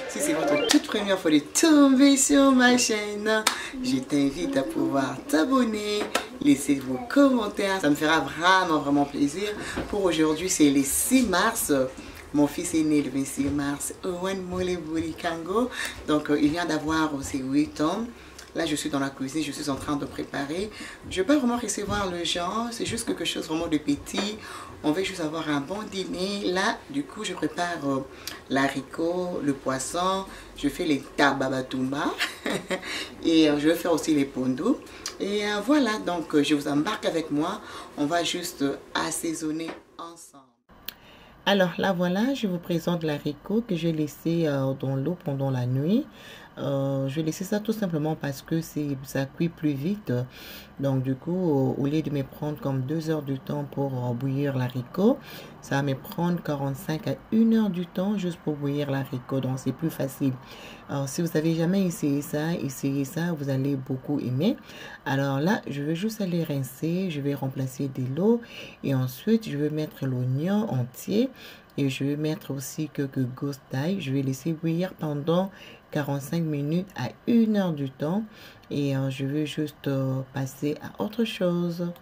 Si c'est votre toute première fois de tomber sur ma chaîne, je t'invite à pouvoir t'abonner, laisser vos commentaires, ça me fera vraiment plaisir. Pour aujourd'hui, c'est le 6 mars. Mon fils est né le 26 mars, Owen Molebuli Kango. Donc, il vient d'avoir ses 8 ans. Là, je suis dans la cuisine, je suis en train de préparer. Je ne vais pas vraiment recevoir le gens, c'est juste quelque chose vraiment de petit. On va juste avoir un bon dîner. Là, du coup, je prépare l'haricot, le poisson. Je fais les tababatumba. Et je vais faire aussi les pondous. Et voilà, donc je vous embarque avec moi. On va juste assaisonner ensemble. Alors là, voilà, je vous présente l'haricot que j'ai laissé dans l'eau pendant la nuit. Je vais laisser ça tout simplement parce que ça cuit plus vite. Donc du coup, au lieu de me prendre comme 2 heures du temps pour bouillir l'haricot, ça va me prendre 45 à 1 heure du temps juste pour bouillir l'haricot. Donc c'est plus facile. Alors si vous n'avez jamais essayé ça, vous allez beaucoup aimer. Alors là, je vais juste aller rincer, je vais remplacer de l'eau et ensuite je vais mettre l'oignon entier. Et je vais mettre aussi quelques gousses d'ail. Je vais laisser bouillir pendant 45 minutes à 1 heure du temps. Et je vais juste passer à autre chose.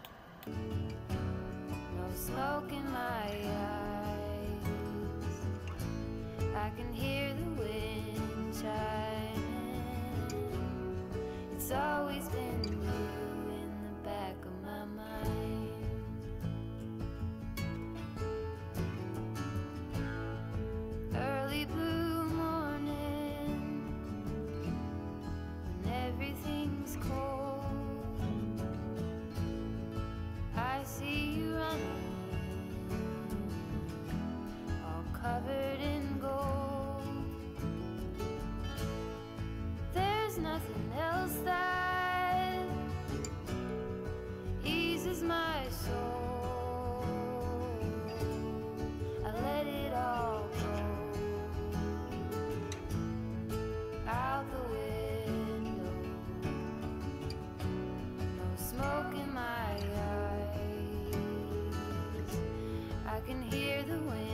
Covered in gold, there's nothing else that eases my soul. I let it all go out the window. No smoke in my eyes. I can hear the wind.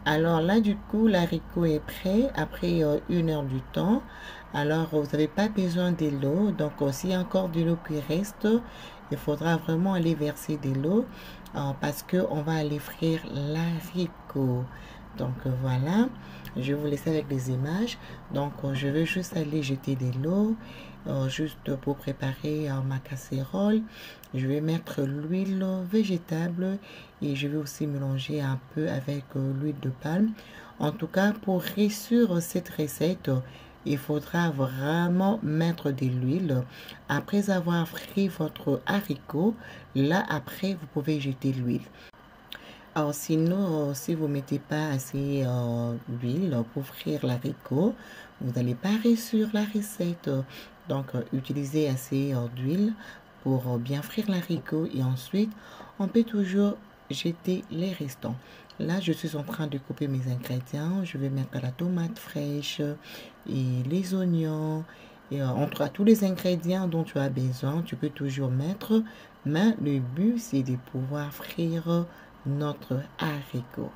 Alors là du coup l'haricot est prêt après 1 heure du temps. Alors vous n'avez pas besoin de l'eau, donc s'il y a encore de l'eau qui reste, il faudra vraiment aller verser de l'eau parce que on va aller frire l'haricot. Donc voilà, je vais vous laisser avec des images. Donc je vais juste aller jeter de l'eau juste pour préparer ma casserole. Je vais mettre l'huile végétable et je vais aussi mélanger un peu avec l'huile de palme. En tout cas, pour réussir cette recette, il faudra vraiment mettre de l'huile. Après avoir frit votre haricot, là après vous pouvez jeter l'huile. Alors sinon, si vous ne mettez pas assez d'huile pour frire l'haricot, vous n'allez pas réussir la recette. Donc, utilisez assez d'huile pour bien frire l'haricot et ensuite, on peut toujours jeter les restants. Là, je suis en train de couper mes ingrédients. Je vais mettre la tomate fraîche et les oignons. Et entre tous les ingrédients dont tu as besoin, tu peux toujours mettre. Mais le but, c'est de pouvoir frire notre haricot.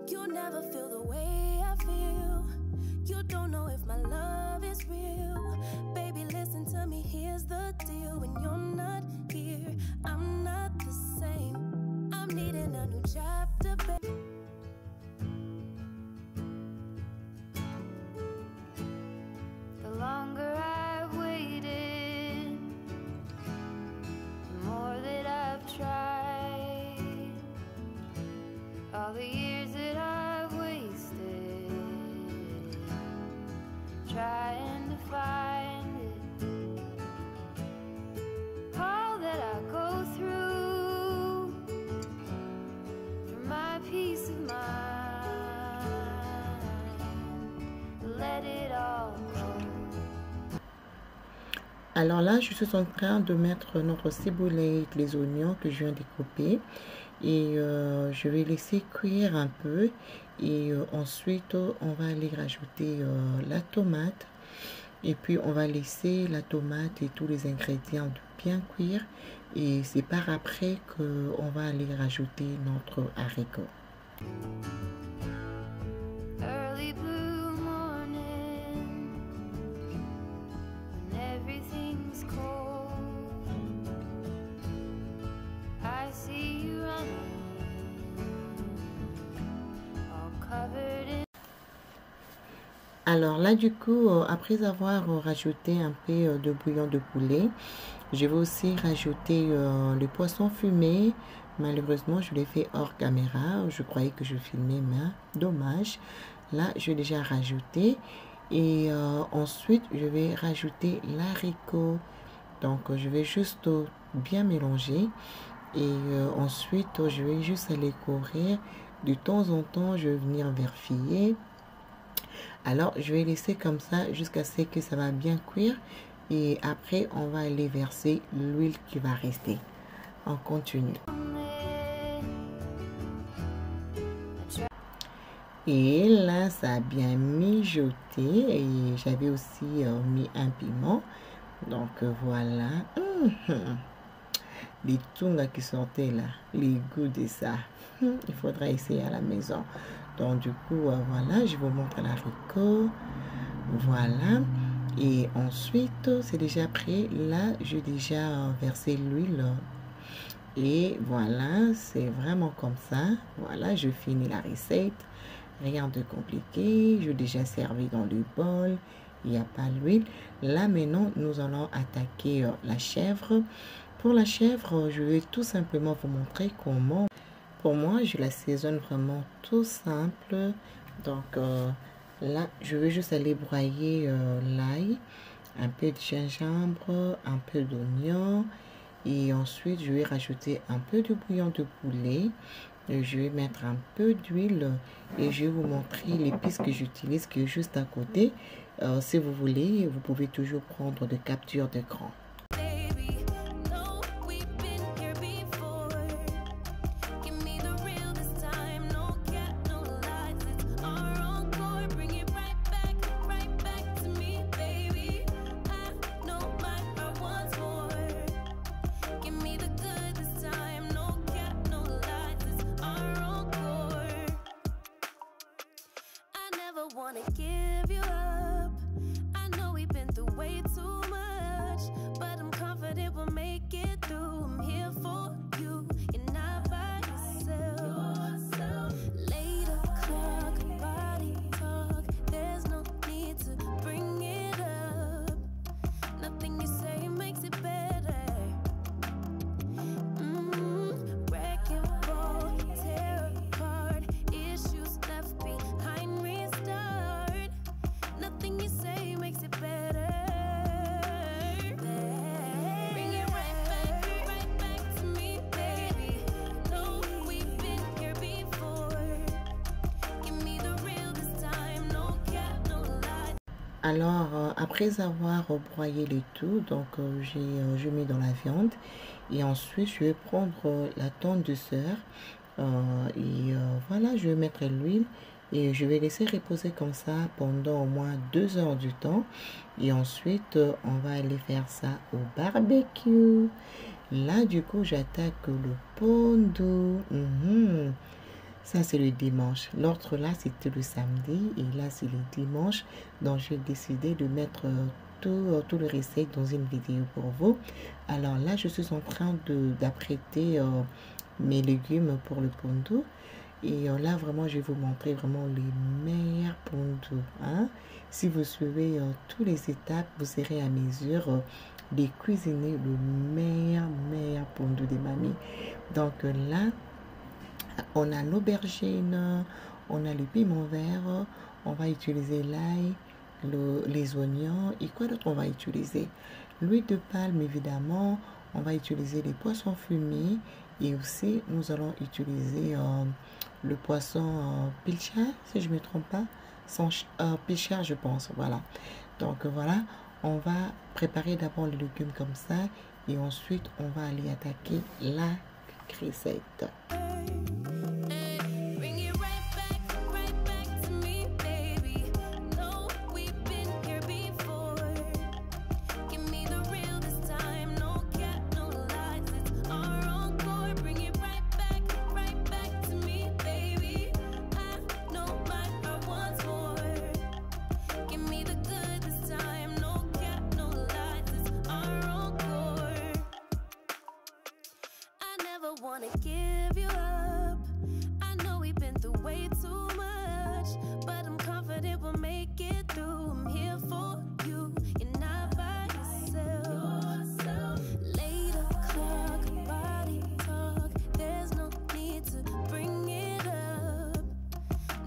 You never feel the way I feel. You don't know if my love is real. Baby, listen to me, here's the deal. When you're not here, I'm not the same. I'm needing a new chapter, baby. The longer I've waited, the more that I've tried. All the years that I've wasted trying to find it. All that I go through for my peace of mind. Let it all go. Alors là, je suis en train de mettre notre ciboulette, les oignons que je viens de couper. Et je vais laisser cuire un peu. Et ensuite, on va aller rajouter la tomate. Et puis on va laisser la tomate et tous les ingrédients bien cuire. Et c'est par après qu'on va aller rajouter notre haricot. Early blue morning, when everything's cold, I see you running, all covered in. Alors là du coup, après avoir rajouté un peu de bouillon de poulet, je vais aussi rajouter le poisson fumé. Malheureusement, je l'ai fait hors caméra. Je croyais que je filmais, mais dommage. Là, je vais déjà rajouter. Et ensuite, je vais rajouter l'haricot. Donc, je vais juste bien mélanger. Et ensuite, je vais juste aller courir. De temps en temps, je vais venir vérifier. Alors, je vais laisser comme ça jusqu'à ce que ça va bien cuire. Et après, on va aller verser l'huile qui va rester. On continue. Et là, ça a bien mijoté. Et j'avais aussi mis un piment. Donc, voilà. Les tungas qui sortaient là. Les goûts de ça. Il faudra essayer à la maison. Donc, du coup, voilà. Je vous montre l'haricot. Voilà. Et ensuite, c'est déjà prêt. Là, j'ai déjà versé l'huile. Et voilà, c'est vraiment comme ça. Voilà, je finis la recette. Rien de compliqué. Je l'ai déjà servi dans le bol. Il n'y a pas l'huile. Là, maintenant, nous allons attaquer la chèvre. Pour la chèvre, je vais tout simplement vous montrer comment. Pour moi, je l'assaisonne vraiment tout simple. Donc, là, je vais juste aller broyer l'ail, un peu de gingembre, un peu d'oignon. Et ensuite, je vais rajouter un peu de bouillon de poulet. Et je vais mettre un peu d'huile et je vais vous montrer l'épice que j'utilise qui est juste à côté. Si vous voulez, vous pouvez toujours prendre des captures d'écran. Wanna give you up. I know we've been through way too much, but I'm confident we'll make it through. I'm here for you. You're not by yourself. Later, clock, body talk. There's no need to bring it up. Nothing you say makes it better. Wreck and roll, tear apart. Issues left behind. Nothing you say makes it better. Bring it right back to me, baby. No, we've been here before. Give me the real this time, no cap, no lie. Alors, après avoir broyé le tout, donc je mets dans la viande. Et ensuite, je vais prendre la tonne de douceur. Voilà, je vais mettre l'huile. Et je vais laisser reposer comme ça pendant au moins 2 heures du temps. Et ensuite, on va aller faire ça au barbecue. Là, du coup, j'attaque le pondu. Ça, c'est le dimanche. L'autre, là, c'était le samedi. Et là, c'est le dimanche. Donc, j'ai décidé de mettre tout le recette dans une vidéo pour vous. Alors là, je suis en train d'apprêter mes légumes pour le pondu. Et là, vraiment, je vais vous montrer vraiment les meilleurs pondus. Si vous suivez toutes les étapes, vous serez à mesure de cuisiner le meilleur pondu de mamie. Donc là, on a l'aubergine, on a le piment vert, on va utiliser l'ail, les oignons. Et quoi d'autre on va utiliser? L'huile de palme, évidemment. On va utiliser les poissons fumés. Et aussi, nous allons utiliser le poisson pilchard, si je ne me trompe pas. Pilchard, je pense. Voilà. Donc, voilà. On va préparer d'abord les légumes comme ça. Et ensuite, on va aller attaquer la recette. Right back to me, baby. No, we've been here before. to give you up. I know we've been through way too much, but I'm confident we'll make it through. I'm here for you, you're not by yourself. Later clock, body talk, there's no need to bring it up.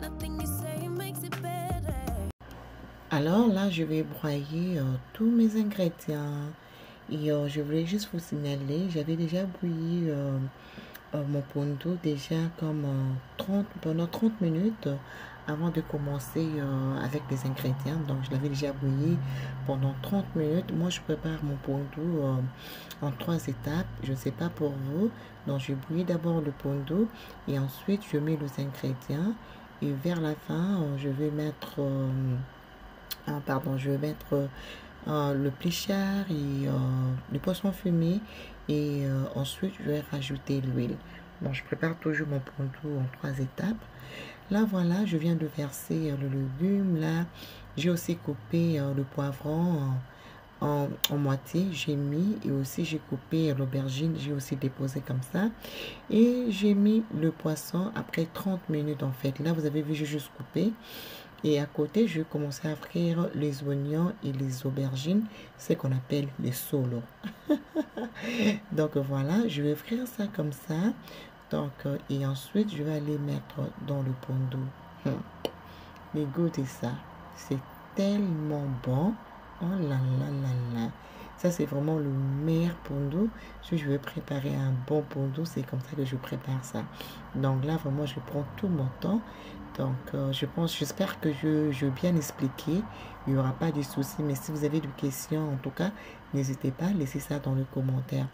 Nothing you say makes it better. Alors là, je vais broyer tous mes ingrédients. Et je voulais juste vous signaler, j'avais déjà bouilli mon pondo déjà comme pendant 30 minutes avant de commencer avec les ingrédients. Donc je l'avais déjà bouilli pendant 30 minutes. Moi je prépare mon pondo en 3 étapes. Je ne sais pas pour vous. Donc je bouillis d'abord le pondo et ensuite je mets les ingrédients. Et vers la fin, je vais mettre... je vais mettre le plichard et le poisson fumé et ensuite je vais rajouter l'huile. Bon, je prépare toujours mon pondo en 3 étapes. Là voilà, je viens de verser le légume. Là j'ai aussi coupé le poivron en moitié, j'ai mis, et aussi j'ai coupé l'aubergine, j'ai aussi déposé comme ça, et j'ai mis le poisson après 30 minutes en fait. Là vous avez vu, j'ai juste coupé. Et à côté, je vais commencer à frire les oignons et les aubergines, ce qu'on appelle les solos. Donc voilà, je vais frire ça comme ça. Donc, et ensuite, je vais aller mettre dans le pondo. Mais goûtez ça, c'est tellement bon. Oh là là là là. Ça, c'est vraiment le meilleur pondo. Si je veux préparer un bon pondo, c'est comme ça que je prépare ça. Donc là, vraiment, je prends tout mon temps. Donc, j'espère que je vais bien expliquer. Il n'y aura pas de soucis. Mais si vous avez des questions, en tout cas, n'hésitez pas à laisser ça dans les commentaires.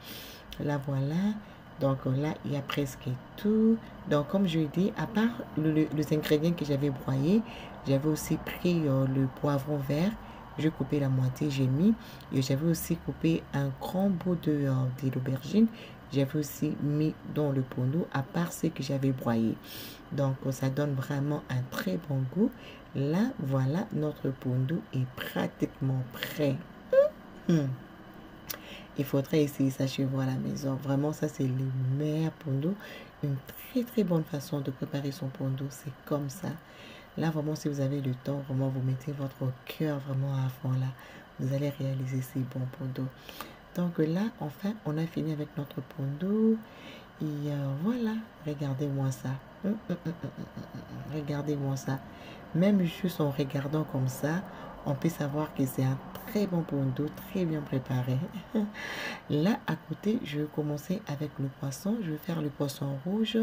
Là, voilà. Donc, là, il y a presque tout. Donc, comme je l'ai dit, à part les ingrédients que j'avais broyés, j'avais aussi pris le poivron vert. J'ai coupé la moitié, j'ai mis. Et j'avais aussi coupé un grand bout de l'aubergine. J'avais aussi mis dans le pondo, à part ce que j'avais broyé. Donc, ça donne vraiment un très bon goût. Là, voilà, notre pondo est pratiquement prêt. Il faudrait essayer ça chez vous à la maison. Vraiment, ça, c'est le meilleur pondo. Une très, très bonne façon de préparer son pondo. C'est comme ça. Là, vraiment, si vous avez le temps, vraiment, vous mettez votre cœur vraiment à fond là. Vous allez réaliser ces bons pondos. Donc là, enfin, on a fini avec notre pondo. Et voilà, regardez-moi ça. Regardez-moi ça. Même juste en regardant comme ça, on peut savoir que c'est un très bon pondo, très bien préparé. Là, à côté, je vais commencer avec le poisson. Je vais faire le poisson rouge.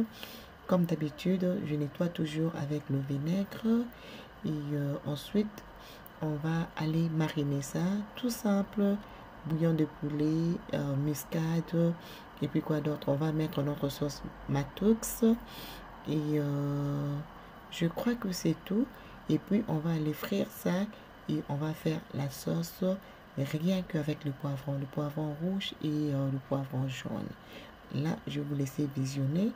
Comme d'habitude, je nettoie toujours avec le vinaigre. Et ensuite, on va aller mariner ça. Tout simple. Bouillon de poulet, muscade. Et puis quoi d'autre? On va mettre notre sauce Matoux. Et je crois que c'est tout. Et puis, on va aller frire ça. Et on va faire la sauce rien qu'avec le poivron rouge et le poivron jaune. Là, je vais vous laisser visionner.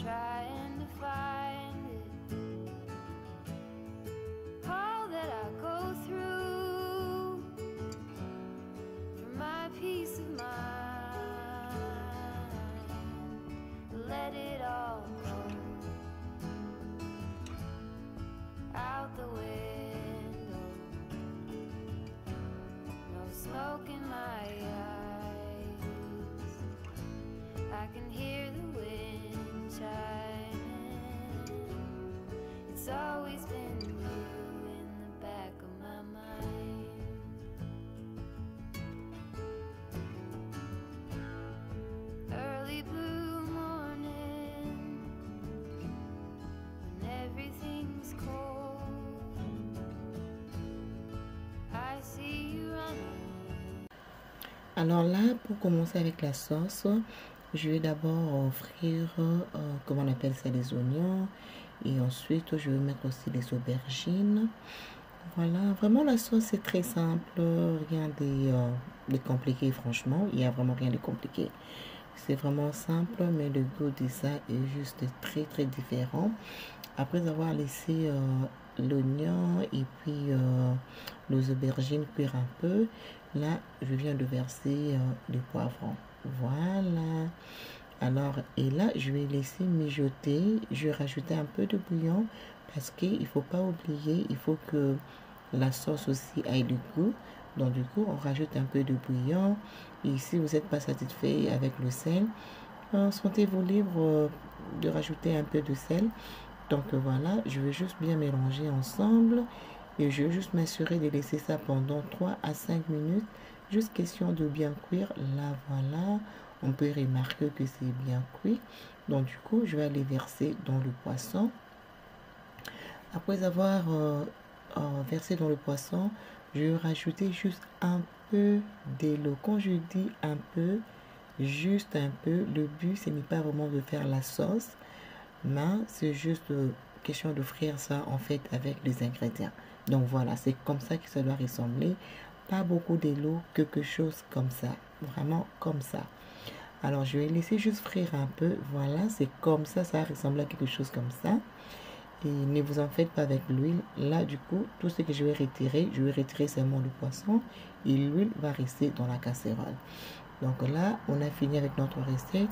Trying to find it, all that I go through for my peace of mind. Let it all go out the window. No smoke in my eyes. I can hear the wind shining. It's always been you in the back of my mind. Early blue morning, when everything's cold, I see you running. Alors là, pour commencer avec la sauce, je vais d'abord frire, comment on appelle ça, les oignons. Et ensuite, je vais mettre aussi les aubergines. Voilà, vraiment la sauce c'est très simple, rien de compliqué franchement, il n'y a vraiment rien de compliqué. C'est vraiment simple, mais le goût de ça est juste très très différent. Après avoir laissé l'oignon et puis les aubergines cuire un peu, là je viens de verser le poivron. Voilà. Alors, et là je vais laisser mijoter, je vais rajouter un peu de bouillon parce qu'il ne faut pas oublier, il faut que la sauce aussi aille du goût. Donc du coup, on rajoute un peu de bouillon. Et si vous n'êtes pas satisfait avec le sel, sentez-vous libre de rajouter un peu de sel. Donc voilà, je vais juste bien mélanger ensemble. Et je vais juste m'assurer de laisser ça pendant 3 à 5 minutes. Juste question de bien cuire. Là, voilà. On peut remarquer que c'est bien cuit. Donc du coup, je vais aller verser dans le poisson. Après avoir versé dans le poisson, je vais rajouter juste un peu de l'eau. Quand je dis un peu, juste un peu, le but ce n'est pas vraiment de faire la sauce, mais c'est juste question de frire ça en fait avec les ingrédients. Donc voilà, c'est comme ça que ça doit ressembler. Pas beaucoup de l'eau, quelque chose comme ça, vraiment comme ça. Alors je vais laisser juste frire un peu. Voilà, c'est comme ça, ça ressemble à quelque chose comme ça. Et ne vous en faites pas avec l'huile. Là, du coup, tout ce que je vais retirer seulement le poisson. Et l'huile va rester dans la casserole. Donc là, on a fini avec notre recette.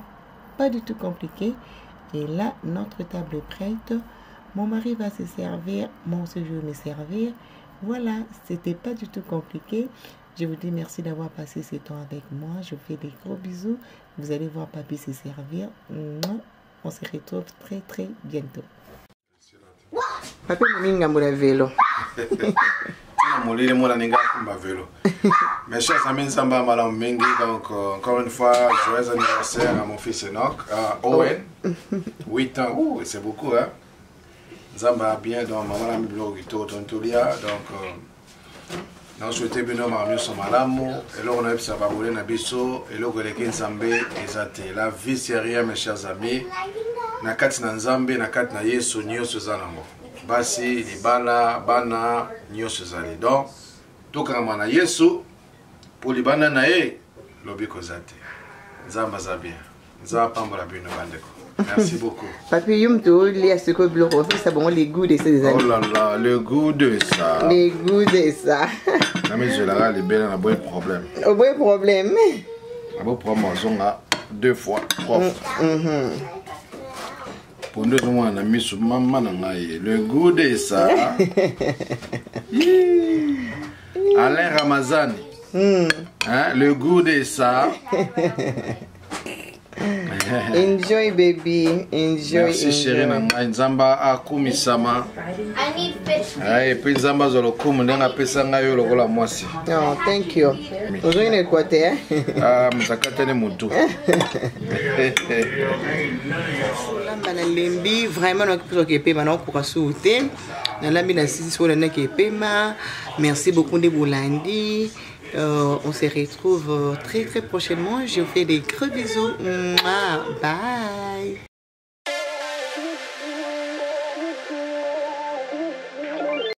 Pas du tout compliqué. Et là, notre table est prête. Mon mari va se servir. Moi aussi, je vais me servir. Voilà, c'était pas du tout compliqué. Je vous dis merci d'avoir passé ce temps avec moi. Je vous fais des gros bisous. Vous allez voir papi se servir. On se retrouve très, très bientôt. Papi ngambo la vélo. Mes chers amis, Samba Malam Mengi, donc encore une fois, joyeux anniversaire à mon fils Enoch, à Owen, 8 ans, c'est beaucoup, hein. Zamba bien, donc maman l'a mis blogito, tontolia, donc nous souhaitons bien marmier son malamu, et là on a eu ça va rouler nabiso, et là on a eu Zambé et la vie c'est rien mes chers amis, nakati na Nzambe, nakati na Yesu nyoso zanango. Basi libana bana nyoso zali donc tokanga na Yesu pour libana na ye lobiko zate nzamba za bien nzamba pambola bino bandeko. Merci beaucoup. Papi yum to li asiko bloko ça bon les goûts de ces amis. Oh là là, le goût de ça. Les goûts de ça. Na mais je la les belles na bon problème. Au bon problème. Na bon problème zonga 2 fois 3 fois. Pour nous, on a mis sur maman le goût de ça. Alain Ramazani. Hein, le goût de ça. Enjoy baby, enjoy. Merci chérie Nzamba akumisama. Et puis Nzamba zolo kumu ndenga pesa ngayo lokola mwasi. Oh, thank you. Ozo ine kwate mtakatene mutu. Lamba lembi vraiment na kipo ke pema na ko kasute. Na lambi na sisi so na ke pema. Merci beaucoup de Bolandi. On se retrouve très très prochainement. Je vous fais des gros bisous. Bye.